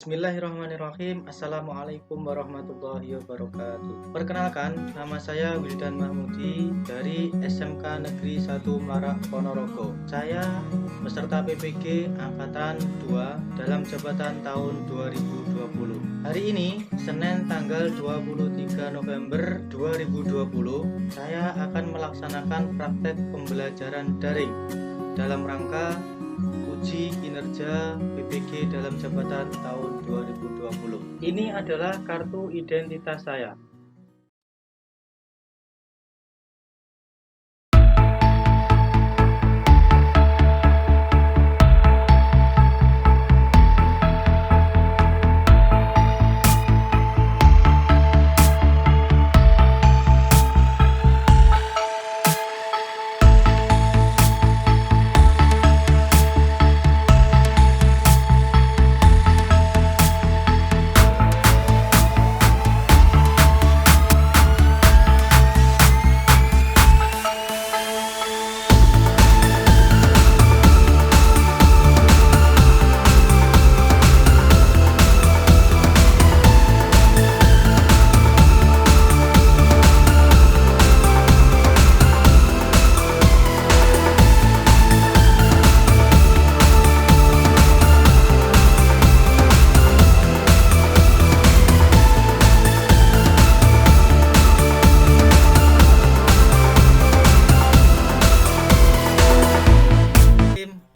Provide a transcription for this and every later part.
Bismillahirrahmanirrahim. Assalamualaikum warahmatullahi wabarakatuh. Perkenalkan, nama saya Wildan Mahmudi dari SMK Negeri 1 Marak Ponorogo. Saya peserta PPG Angkatan 2 dalam jabatan tahun 2020. Hari ini, Senin tanggal 23 November 2020, saya akan melaksanakan praktek pembelajaran daring dalam rangka uji kinerja PPG dalam jabatan tahun 2020. Ini adalah kartu identitas saya.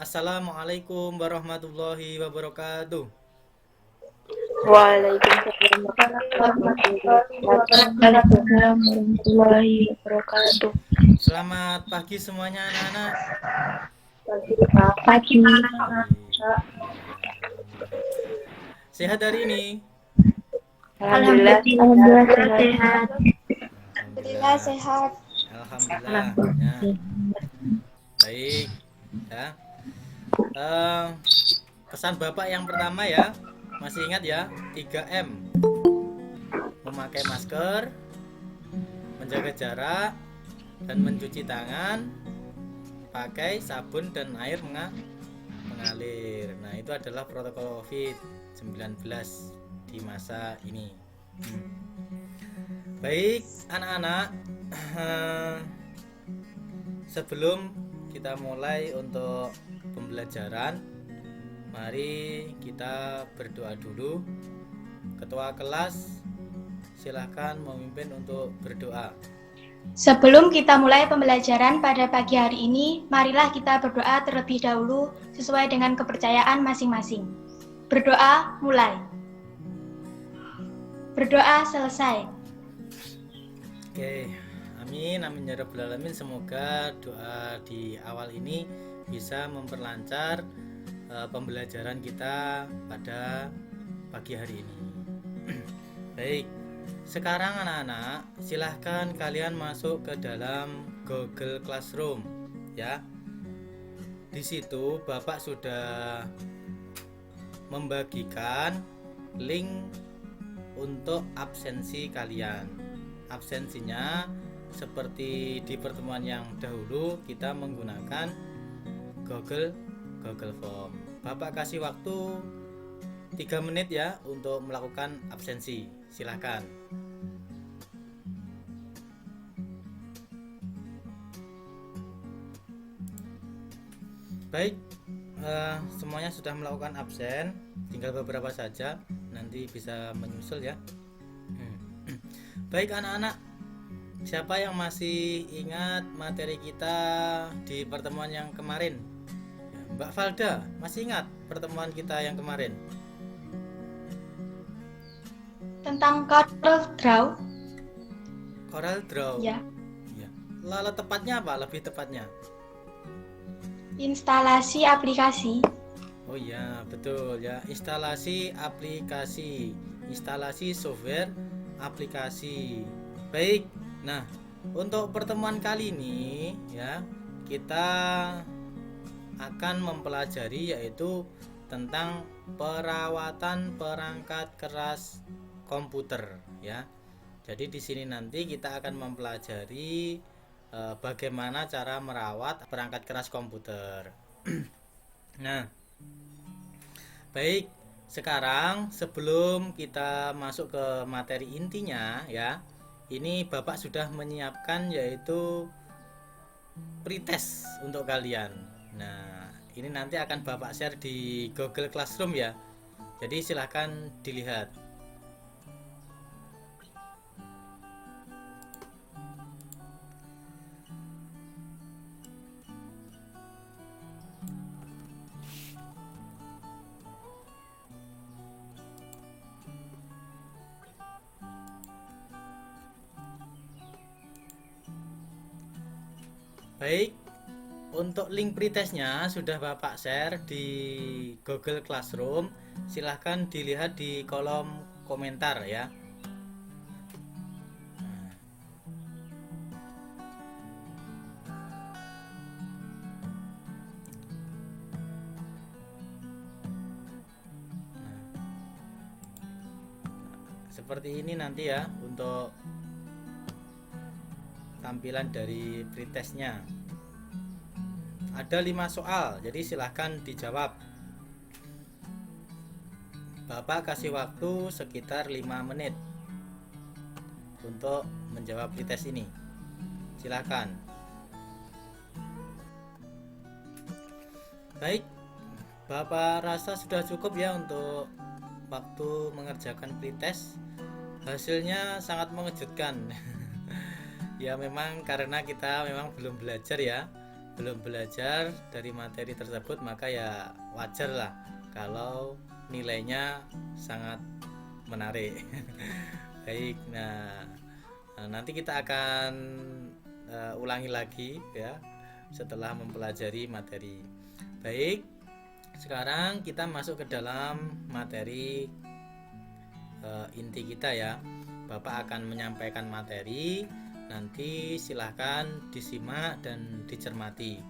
Assalamualaikum warahmatullahi wabarakatuh. Waalaikumsalam warahmatullahi wabarakatuh. Selamat pagi semuanya anak-anak. Pagi. Sehat hari ini? Alhamdulillah sehat. Alhamdulillah sehat. Alhamdulillah. Ya. Baik. Ya. Pesan Bapak yang pertama ya, masih ingat ya, 3M. Memakai masker, menjaga jarak, dan mencuci tangan pakai sabun dan air mengalir. Nah, itu adalah protokol COVID-19 di masa ini. Baik, anak-anak, sebelum kita mulai untuk pembelajaran, mari kita berdoa dulu. Ketua kelas, silahkan memimpin untuk berdoa. Sebelum kita mulai pembelajaran pada pagi hari ini, marilah kita berdoa terlebih dahulu sesuai dengan kepercayaan masing-masing. Berdoa mulai. Berdoa selesai. Oke, amin, amin ya rabbal alamin. Semoga doa di awal ini bisa memperlancar pembelajaran kita pada pagi hari ini. Baik, sekarang anak-anak, silahkan kalian masuk ke dalam Google Classroom ya. Di situ Bapak sudah membagikan link untuk absensi kalian. Absensinya seperti di pertemuan yang dahulu kita menggunakan Google Form. Bapak kasih waktu 3 menit ya untuk melakukan absensi. Silakan. Baik, semuanya sudah melakukan absen, tinggal beberapa saja, nanti bisa menyusul ya. Baik anak-anak, siapa yang masih ingat materi kita di pertemuan yang kemarin? Mbak Valda, masih ingat pertemuan kita yang kemarin? Tentang Corel Draw. Corel Draw. Ya. Lalu tepatnya apa? Lebih tepatnya? Instalasi aplikasi. Oh iya, betul ya. Instalasi aplikasi, instalasi software aplikasi. Baik. Nah, untuk pertemuan kali ini ya, kita akan mempelajari yaitu tentang perawatan perangkat keras komputer ya. Jadi di sini nanti kita akan mempelajari bagaimana cara merawat perangkat keras komputer. Nah, baik, Sekarang sebelum kita masuk ke materi intinya ya, ini Bapak sudah menyiapkan yaitu pretest untuk kalian. Nah, ini nanti akan Bapak share di Google Classroom ya. Jadi silahkan dilihat. Baik, untuk link pretestnya sudah Bapak share di Google Classroom. Silahkan dilihat di kolom komentar ya. Seperti ini nanti ya untuk tampilan dari pretestnya. Ada 5 soal, jadi silahkan dijawab. Bapak kasih waktu sekitar 5 menit untuk menjawab pretest ini. Silahkan. Baik, Bapak rasa sudah cukup ya untuk waktu mengerjakan pretest. Hasilnya sangat mengejutkan. Ya memang karena kita memang belum belajar ya, belum belajar dari materi tersebut, maka ya wajar lah kalau nilainya sangat menarik. Baik, nah nanti kita akan ulangi lagi ya setelah mempelajari materi. Baik, sekarang kita masuk ke dalam materi inti kita ya. Bapak akan menyampaikan materi, nanti silahkan disimak dan dicermati.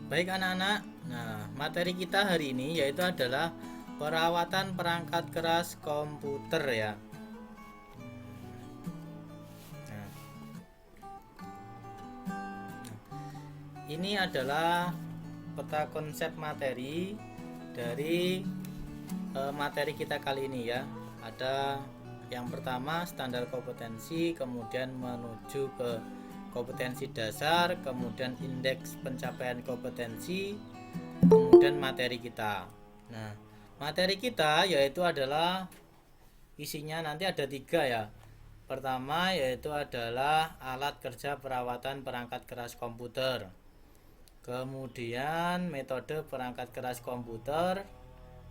Baik anak-anak, nah materi kita hari ini yaitu adalah perawatan perangkat keras komputer ya. Nah, ini adalah peta konsep materi dari materi kita kali ini ya. Ada yang pertama standar kompetensi, kemudian menuju ke kompetensi dasar, kemudian indeks pencapaian kompetensi, kemudian materi kita. Nah, materi kita yaitu adalah isinya nanti ada 3 ya. Pertama yaitu adalah alat kerja perawatan perangkat keras komputer, kemudian metode perangkat keras komputer,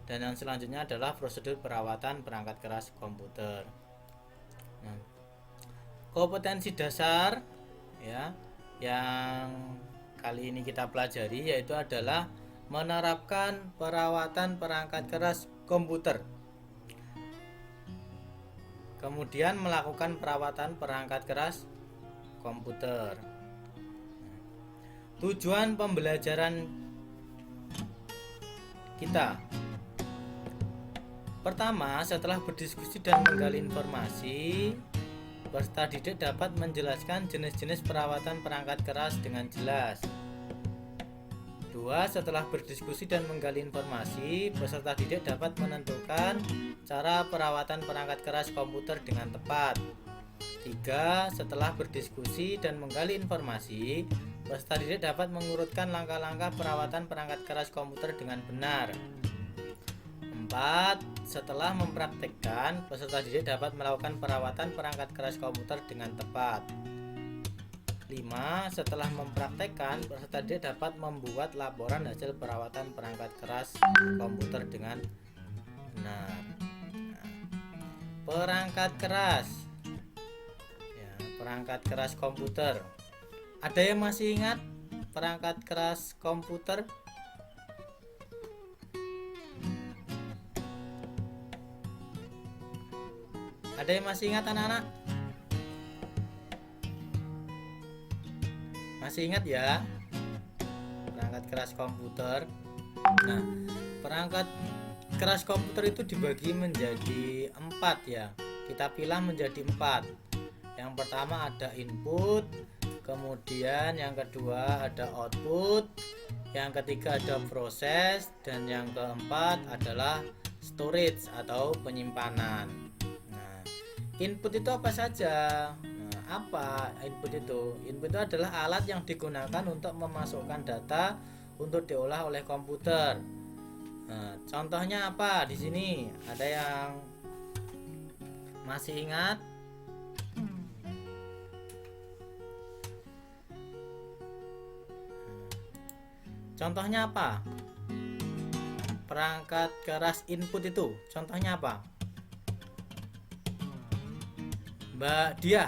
dan yang selanjutnya adalah prosedur perawatan perangkat keras komputer. Nah, kompetensi dasar ya yang kali ini kita pelajari yaitu adalah menerapkan perawatan perangkat keras komputer, kemudian melakukan perawatan perangkat keras komputer. Tujuan pembelajaran kita: pertama, setelah berdiskusi dan menggali informasi, peserta didik dapat menjelaskan jenis-jenis perawatan perangkat keras dengan jelas. 2. Setelah berdiskusi dan menggali informasi, peserta didik dapat menentukan cara perawatan perangkat keras komputer dengan tepat. 3. Setelah berdiskusi dan menggali informasi, peserta didik dapat mengurutkan langkah-langkah perawatan perangkat keras komputer dengan benar. 4. Setelah mempraktikkan, peserta didik dapat melakukan perawatan perangkat keras komputer dengan tepat. 5. Setelah mempraktikkan, peserta didik dapat membuat laporan hasil perawatan perangkat keras komputer dengan benar. Perangkat keras ya, perangkat keras komputer. Ada yang masih ingat perangkat keras komputer? Ada yang masih ingat anak-anak? Masih ingat ya perangkat keras komputer? Nah, perangkat keras komputer itu dibagi menjadi 4 ya. Kita pilih menjadi 4. Yang pertama ada input, Kemudian yang kedua ada output, yang ketiga ada proses, dan yang keempat adalah storage atau penyimpanan. Nah, input itu apa saja? Nah, apa input itu? Input itu adalah alat yang digunakan untuk memasukkan data untuk diolah oleh komputer. Nah, contohnya apa? Di sini ada yang masih ingat? Contohnya apa? Perangkat keras input itu contohnya apa? Mbak Dia,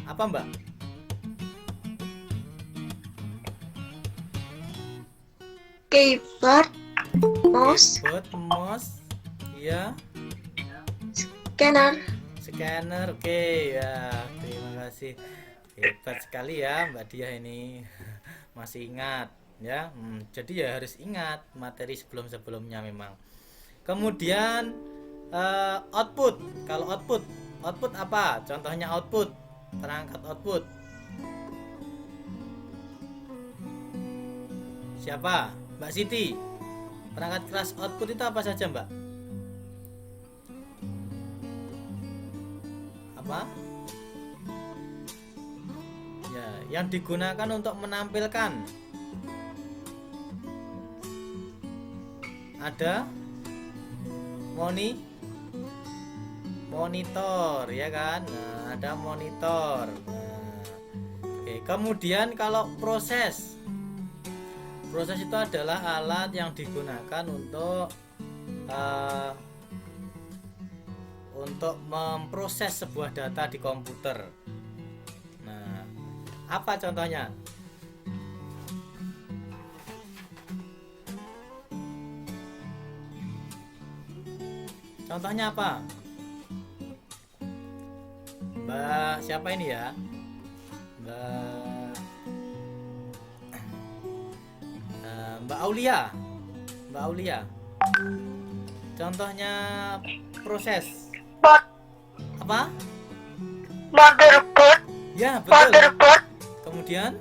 apa Mbak? Keyboard, mouse, Keyboard, mouse, ya. scanner. Scanner, oke ya. Terima kasih. Hebat sekali ya Mbak Dia ini. Masih ingat ya. Jadi ya harus ingat materi sebelum-sebelumnya memang. Kemudian output. Kalau output apa? Contohnya output, perangkat output. Siapa? Mbak Siti. Perangkat keras output itu apa saja, Mbak? Apa? Ya, yang digunakan untuk menampilkan. Ada monitor ya kan. Nah, ada monitor. Nah, oke. Kemudian kalau proses itu adalah alat yang digunakan untuk memproses sebuah data di komputer. Nah, apa contohnya? Contohnya apa? Mbak siapa ini ya? Mbak Aulia. Mbak Aulia. Contohnya proses. Apa? Motherboard, Ya, betul. Kemudian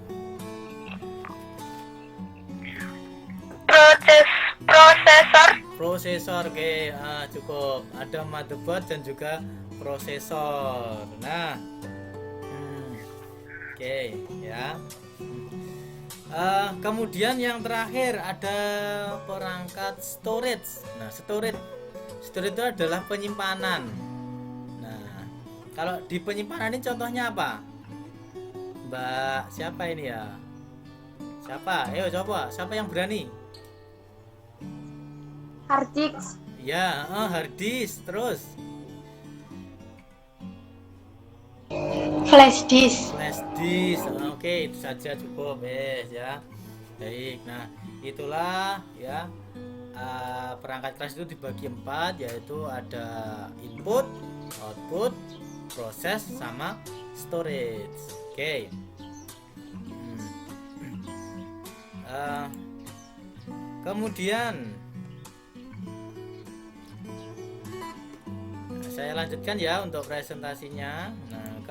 prosesor. Oke, cukup. Ada motherboard dan juga prosesor. Nah, oke ya. Kemudian yang terakhir ada perangkat storage. Nah, storage itu adalah penyimpanan. Nah, kalau di penyimpanan ini contohnya apa? Mbak siapa ini ya? Siapa? Ayo coba, siapa yang berani? Hard disk. Ya, hard disk. Terus Flash disk. Oke, itu saja cukup ya. Baik, nah itulah ya, perangkat keras itu dibagi 4, yaitu ada input, output, proses, sama storage. Oke. Kemudian saya lanjutkan ya untuk presentasinya. Nah,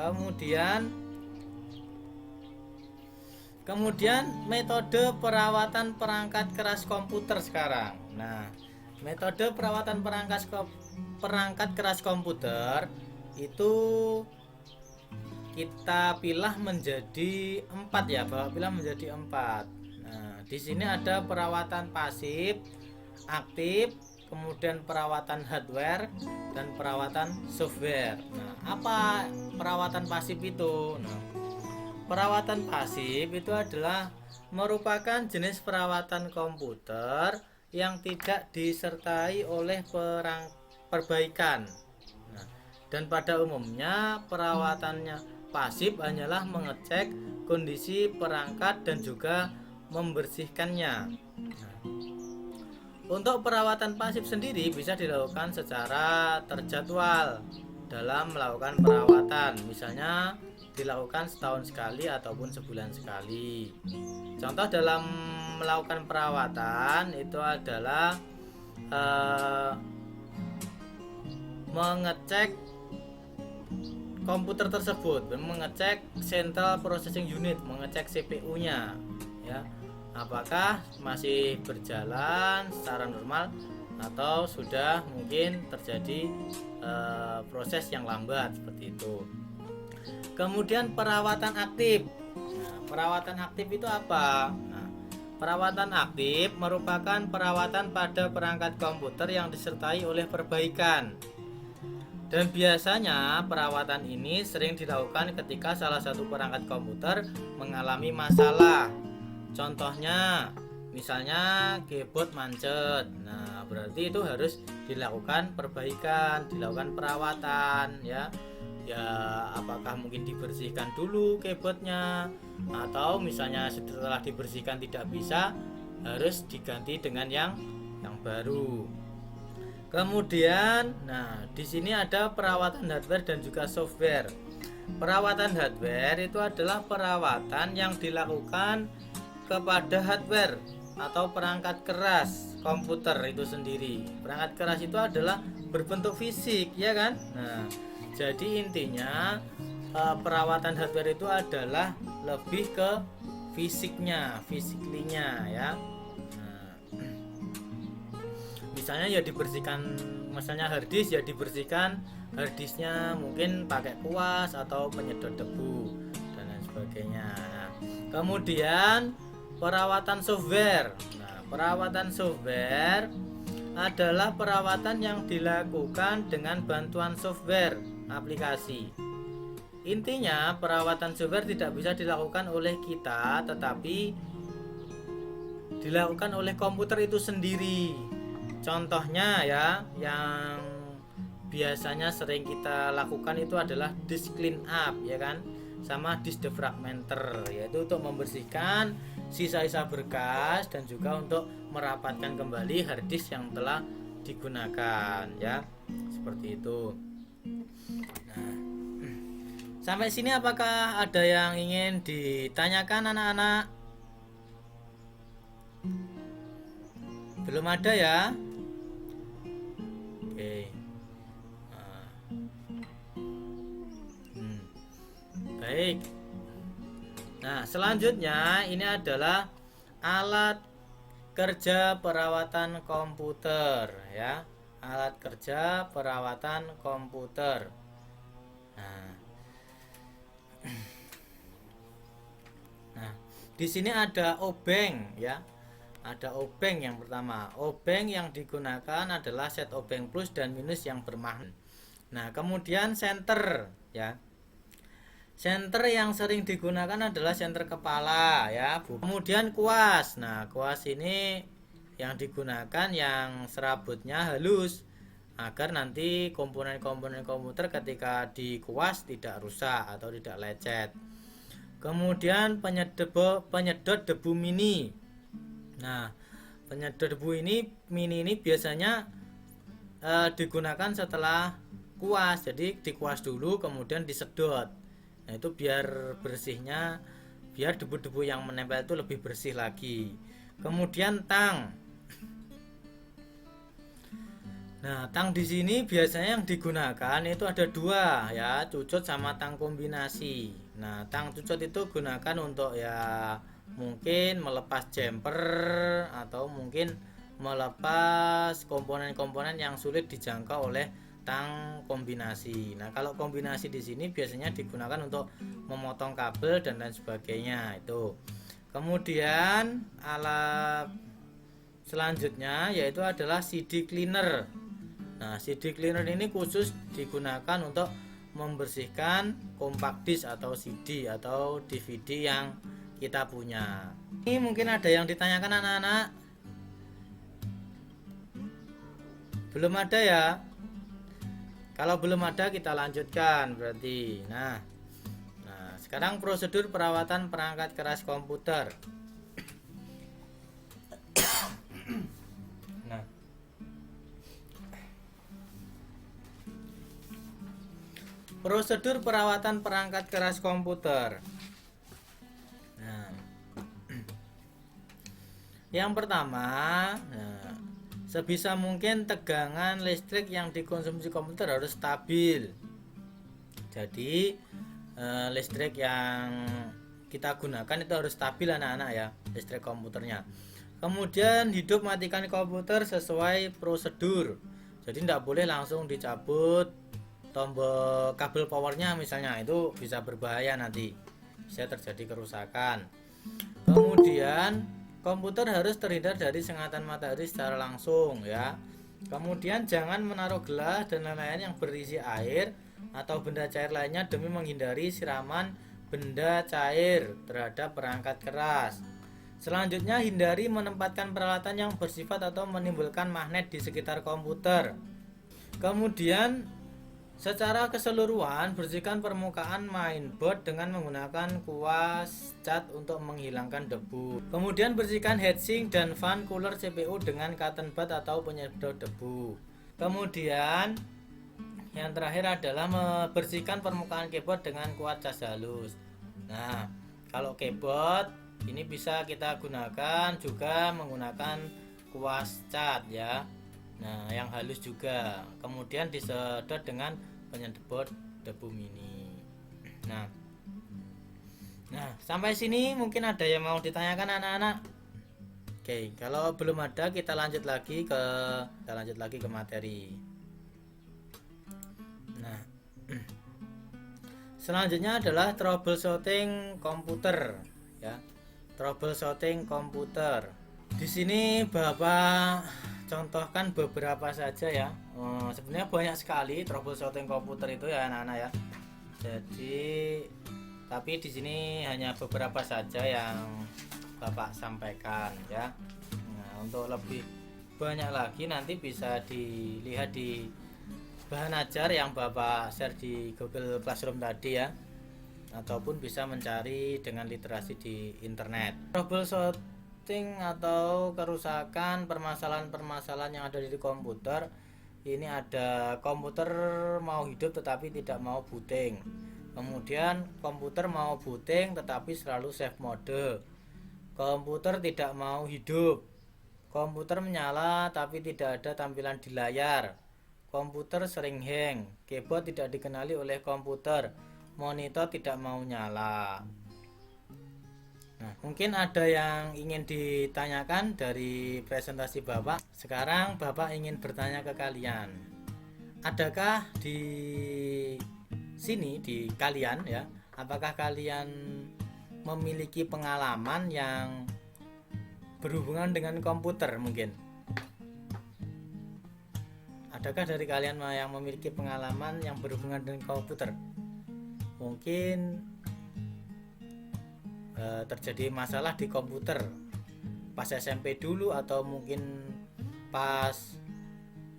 kemudian metode perawatan perangkat keras komputer sekarang. Nah, metode perawatan perangkat keras komputer itu kita pilah menjadi 4 ya, pilah menjadi 4. Nah, di sini ada perawatan pasif, aktif, kemudian perawatan hardware dan perawatan software. Nah, apa perawatan pasif itu? Nah, perawatan pasif itu adalah merupakan jenis perawatan komputer yang tidak disertai oleh perbaikan. Nah, dan pada umumnya perawatannya pasif hanyalah mengecek kondisi perangkat dan juga membersihkannya. Nah, untuk perawatan pasif sendiri bisa dilakukan secara terjadwal dalam melakukan perawatan, misalnya dilakukan setahun sekali ataupun sebulan sekali. Contoh dalam melakukan perawatan itu adalah mengecek komputer tersebut, mengecek Central Processing Unit, mengecek CPU-nya ya. Apakah masih berjalan secara normal atau sudah mungkin terjadi proses yang lambat seperti itu. Kemudian perawatan aktif. Nah, perawatan aktif itu apa? Nah, perawatan aktif merupakan perawatan pada perangkat komputer yang disertai oleh perbaikan. Dan biasanya perawatan ini sering dilakukan ketika salah satu perangkat komputer mengalami masalah. Contohnya, misalnya keyboard mancet. Nah, berarti itu harus dilakukan perbaikan, dilakukan perawatan ya. Ya, apakah mungkin dibersihkan dulu keyboardnya, atau misalnya setelah dibersihkan tidak bisa, harus diganti dengan yang baru. Kemudian, nah di sini ada perawatan hardware dan juga software. Perawatan hardware itu adalah perawatan yang dilakukan kepada hardware atau perangkat keras komputer itu sendiri. Perangkat keras itu adalah berbentuk fisik, ya kan? Nah, jadi intinya perawatan hardware itu adalah lebih ke fisiknya, fisiklinya ya. Misalnya ya dibersihkan, misalnya harddisk ya dibersihkan harddisknya mungkin pakai kuas atau penyedot debu dan lain sebagainya. Nah, kemudian perawatan software. Nah, perawatan software adalah perawatan yang dilakukan dengan bantuan software aplikasi. Intinya perawatan software tidak bisa dilakukan oleh kita, tetapi dilakukan oleh komputer itu sendiri. Contohnya ya, yang biasanya sering kita lakukan itu adalah disk clean up ya kan, sama disk defragmenter, yaitu untuk membersihkan sisa-sisa berkas dan juga untuk merapatkan kembali hard disk yang telah digunakan ya, seperti itu. Nah, sampai sini apakah ada yang ingin ditanyakan anak-anak? Belum ada ya? Oke. Baik. Nah, selanjutnya ini adalah alat kerja perawatan komputer ya. Alat kerja perawatan komputer. Nah, di sini ada obeng ya. Ada obeng yang pertama. Obeng yang digunakan adalah set obeng plus dan minus yang bermagnet. Nah, kemudian senter ya. Senter yang sering digunakan adalah senter kepala ya. Kemudian kuas. Nah, kuas ini yang digunakan yang serabutnya halus agar nanti komponen-komponen komputer ketika dikuas tidak rusak atau tidak lecet. Kemudian penyedot debu mini. Nah, penyedot debu mini ini biasanya digunakan setelah kuas. Jadi dikuas dulu kemudian disedot. Nah, itu biar bersihnya, biar debu-debu yang menempel itu lebih bersih lagi. Kemudian tang. Nah, tang di sini biasanya yang digunakan itu ada dua ya, cucot sama tang kombinasi. Nah, tang cucot itu gunakan untuk ya mungkin melepas jumper atau mungkin melepas komponen-komponen yang sulit dijangkau oleh tang kombinasi. Nah, kalau kombinasi di sini biasanya digunakan untuk memotong kabel dan lain sebagainya itu. Kemudian alat selanjutnya yaitu adalah CD cleaner. Nah, CD cleaner ini khusus digunakan untuk membersihkan compact disc atau CD atau DVD yang kita punya. Ini mungkin ada yang ditanyakan anak-anak? Belum ada ya? Kalau belum ada kita lanjutkan berarti. Nah, sekarang prosedur perawatan perangkat keras komputer. Nah, prosedur perawatan perangkat keras komputer. Nah, yang pertama, sebisa mungkin tegangan listrik yang dikonsumsi komputer harus stabil. Jadi listrik yang kita gunakan itu harus stabil anak-anak ya, listrik komputernya. Kemudian hidup matikan komputer sesuai prosedur. Jadi tidak boleh langsung dicabut tombol kabel powernya misalnya, itu bisa berbahaya, nanti bisa terjadi kerusakan. Kemudian komputer harus terhindar dari sengatan matahari secara langsung ya. Kemudian jangan menaruh gelas dan lain-lain yang berisi air atau benda cair lainnya demi menghindari siraman benda cair terhadap perangkat keras. Selanjutnya, hindari menempatkan peralatan yang bersifat atau menimbulkan magnet di sekitar komputer. Kemudian, secara keseluruhan, bersihkan permukaan mainboard dengan menggunakan kuas cat untuk menghilangkan debu. Kemudian, bersihkan heatsink dan fan cooler CPU dengan cotton bud atau penyedot debu. Kemudian, yang terakhir adalah membersihkan permukaan keyboard dengan kuas cas halus. Nah, kalau keyboard ini bisa kita gunakan juga menggunakan kuas cat ya. Nah, yang halus juga. Kemudian disedot dengan penyedot debu mini. Nah, sampai sini mungkin ada yang mau ditanyakan anak-anak. Oke, kalau belum ada kita lanjut lagi ke materi. Nah, selanjutnya adalah troubleshooting komputer ya. Troubleshooting komputer. Di sini Bapak contohkan beberapa saja ya. Sebenarnya banyak sekali troubleshooting komputer itu ya anak-anak ya. Jadi tapi di sini hanya beberapa saja yang Bapak sampaikan ya. Nah, untuk lebih banyak lagi nanti bisa dilihat di bahan ajar yang Bapak share di Google Classroom tadi ya, ataupun bisa mencari dengan literasi di internet. Troubleshooting atau kerusakan permasalahan-permasalahan yang ada di komputer. Ini ada komputer mau hidup tetapi tidak mau booting. Kemudian komputer mau booting tetapi selalu save mode. Komputer tidak mau hidup. Komputer menyala tapi tidak ada tampilan di layar. Komputer sering hang. Keyboard tidak dikenali oleh komputer. Monitor tidak mau nyala. Nah, mungkin ada yang ingin ditanyakan dari presentasi Bapak. Sekarang Bapak ingin bertanya ke kalian. Adakah di sini di kalian ya, apakah kalian memiliki pengalaman yang berhubungan dengan komputer mungkin? Adakah dari kalian yang memiliki pengalaman yang berhubungan dengan komputer? Mungkin terjadi masalah di komputer pas SMP dulu, atau mungkin pas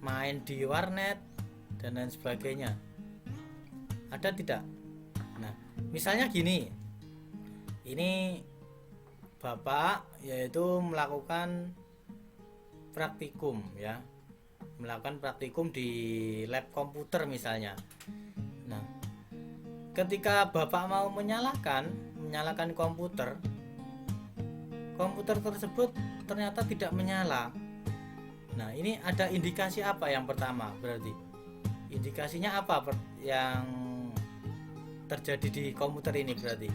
main di warnet dan lain sebagainya. Ada tidak? Nah, misalnya gini. Ini Bapak yaitu melakukan praktikum ya. Melakukan praktikum di lab komputer misalnya. Nah, ketika Bapak mau menyalakan komputer tersebut ternyata tidak menyala. Nah, ini ada indikasi apa yang pertama berarti? Indikasinya apa yang terjadi di komputer ini berarti?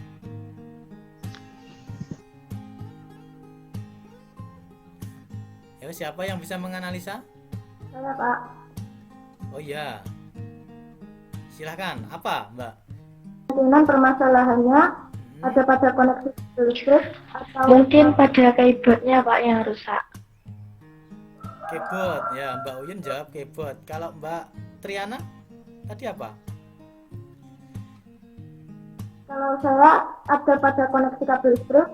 Ya, siapa yang bisa menganalisa? Saya, Pak. Oh iya. Silahkan, apa Mbak? Kemungkinan permasalahannya ada pada koneksi listrik atau Mungkin pada keyboardnya Pak yang rusak. Keyboard ya, Mbak Uyun jawab keyboard. Kalau Mbak Triana tadi apa? kalau saya ada pada koneksi kabel listrik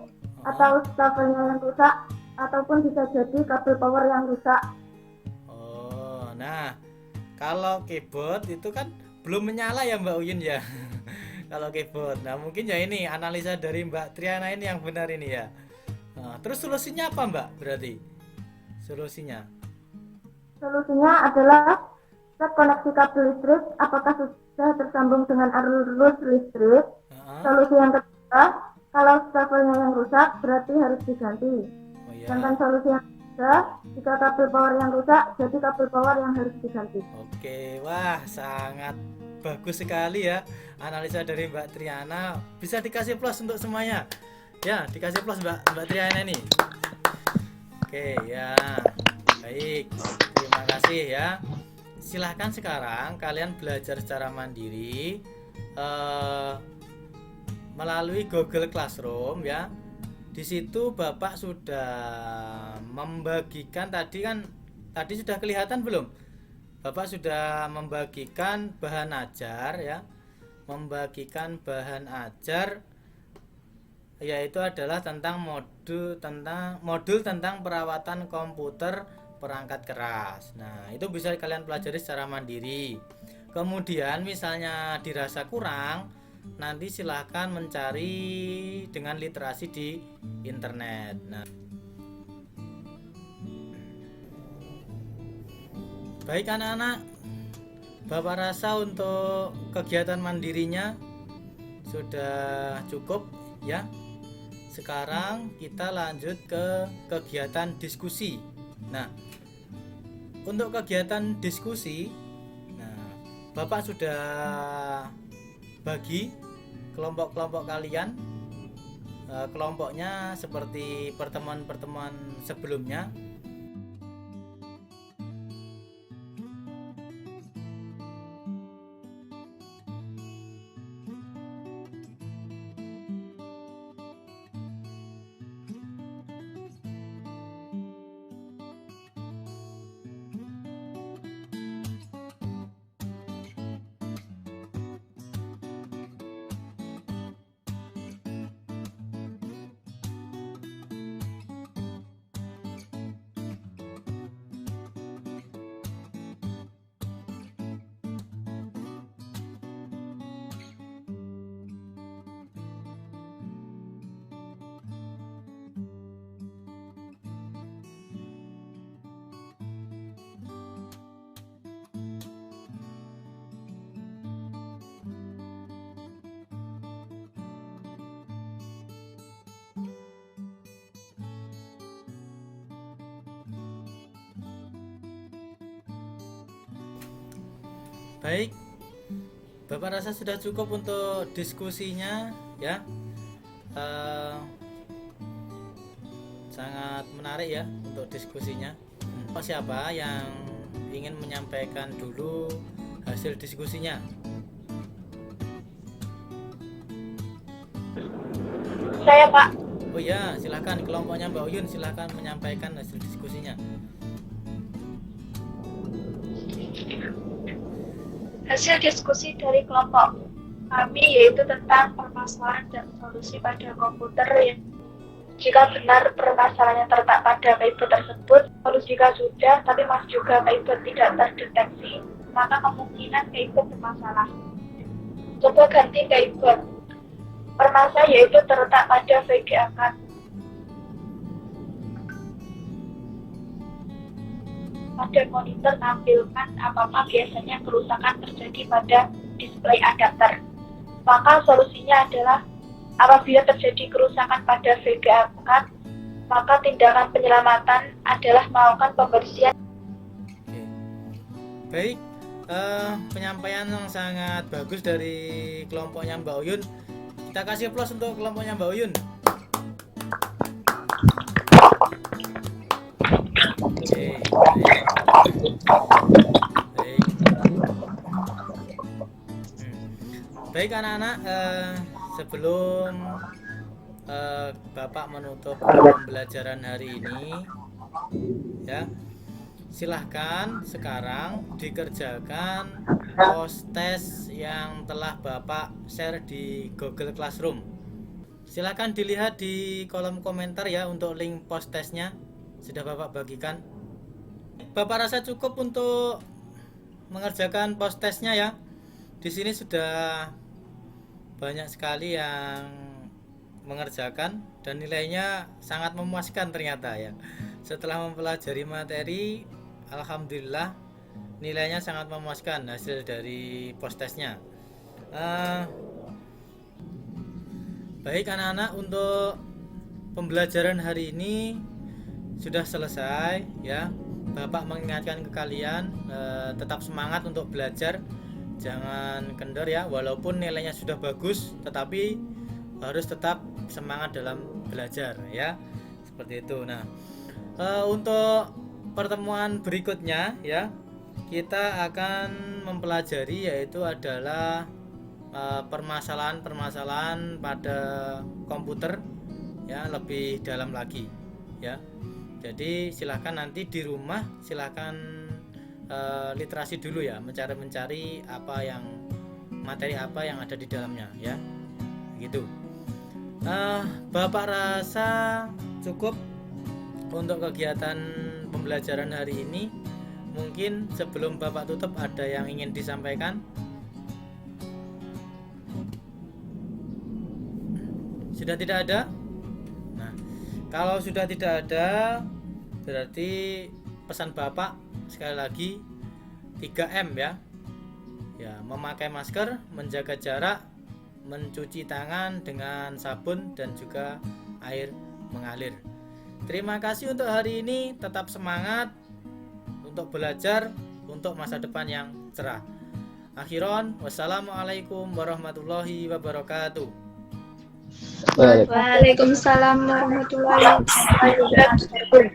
atau kabelnya yang rusak ataupun bisa jadi kabel power yang rusak. Oh, nah kalau keyboard itu kan belum menyala ya Mbak Uyun ya. Kalau keyboard, nah mungkin ya ini analisa dari Mbak Triana ini yang benar ini ya. Nah, terus solusinya apa Mbak berarti? Solusinya Adalah cek koneksi kabel listrik apakah sudah tersambung dengan arus listrik. Solusi yang kedua, kalau kabelnya yang rusak berarti harus diganti. Oh, ya. Sedangkan solusi yang Jika kabel power yang rusak, jadi kabel power yang harus diganti. Oke, wah sangat bagus sekali ya analisa dari Mbak Triana. Bisa dikasih plus untuk semuanya. Ya, dikasih plus Mbak Triana ini. Oke, ya. Baik. Terima kasih ya. Silahkan sekarang kalian belajar secara mandiri melalui Google Classroom ya. Di situ Bapak sudah membagikan tadi sudah kelihatan belum? Bapak sudah membagikan bahan ajar ya. Membagikan bahan ajar yaitu adalah tentang modul tentang perawatan komputer perangkat keras. Nah, itu bisa kalian pelajari secara mandiri. Kemudian misalnya dirasa kurang, nanti silahkan mencari dengan literasi di internet. Nah, baik anak-anak, Bapak rasa untuk kegiatan mandirinya sudah cukup ya. Sekarang kita lanjut ke kegiatan diskusi. Nah, untuk kegiatan diskusi, Bapak sudah bagi kelompok-kelompok kalian. Kelompoknya seperti pertemuan-pertemuan sebelumnya. Baik, Bapak rasa sudah cukup untuk diskusinya ya. Sangat menarik ya untuk diskusinya. Siapa yang ingin menyampaikan dulu hasil diskusinya? Saya, Pak. Oh ya, silahkan kelompoknya Mbak Uyun, silahkan menyampaikan hasil diskusinya. Hasil diskusi dari kelompok kami yaitu tentang permasalahan dan solusi pada komputer yang jika benar permasalahannya terletak pada keyboard tersebut, lalu jika sudah tapi masih juga keyboard tidak terdeteksi, maka kemungkinan keyboard bermasalah. Coba ganti keyboard. Permasalahan yaitu terletak pada VGA card. Pada monitor tampilkan apakah biasanya kerusakan terjadi pada display adapter. Maka solusinya adalah apabila terjadi kerusakan pada VGA card, maka tindakan penyelamatan adalah melakukan pembersihan. Oke. Baik, penyampaian yang sangat bagus dari kelompoknya Mbak Uyun. Kita kasih plus untuk kelompoknya Mbak Uyun. Oke, baik. Baik anak-anak, sebelum Bapak menutup pembelajaran hari ini ya, silahkan sekarang dikerjakan post test yang telah Bapak share di Google Classroom. Silahkan dilihat di kolom komentar ya untuk link post testnya sudah Bapak bagikan. Bapak rasa cukup untuk mengerjakan post testnya ya. Di sini sudah banyak sekali yang mengerjakan dan nilainya sangat memuaskan ternyata ya. Setelah mempelajari materi, alhamdulillah nilainya sangat memuaskan hasil dari post testnya. Baik anak-anak, untuk pembelajaran hari ini sudah selesai ya. Bapak mengingatkan ke kalian tetap semangat untuk belajar, jangan kendor ya, walaupun nilainya sudah bagus tetapi harus tetap semangat dalam belajar ya, seperti itu. Nah, untuk pertemuan berikutnya ya, kita akan mempelajari yaitu adalah permasalahan-permasalahan pada komputer ya, lebih dalam lagi ya. Jadi silahkan nanti di rumah silahkan literasi dulu ya, mencari materi apa yang ada di dalamnya ya, gitu. Bapak rasa cukup untuk kegiatan pembelajaran hari ini. Mungkin sebelum Bapak tutup ada yang ingin disampaikan? Sudah tidak ada? Nah, kalau sudah tidak ada, berarti pesan Bapak sekali lagi 3M ya. Ya, memakai masker, menjaga jarak, mencuci tangan dengan sabun dan juga air mengalir. Terima kasih untuk hari ini, tetap semangat untuk belajar untuk masa depan yang cerah. Akhiron, wassalamualaikum warahmatullahi wabarakatuh. Waalaikumsalam warahmatullahi wabarakatuh.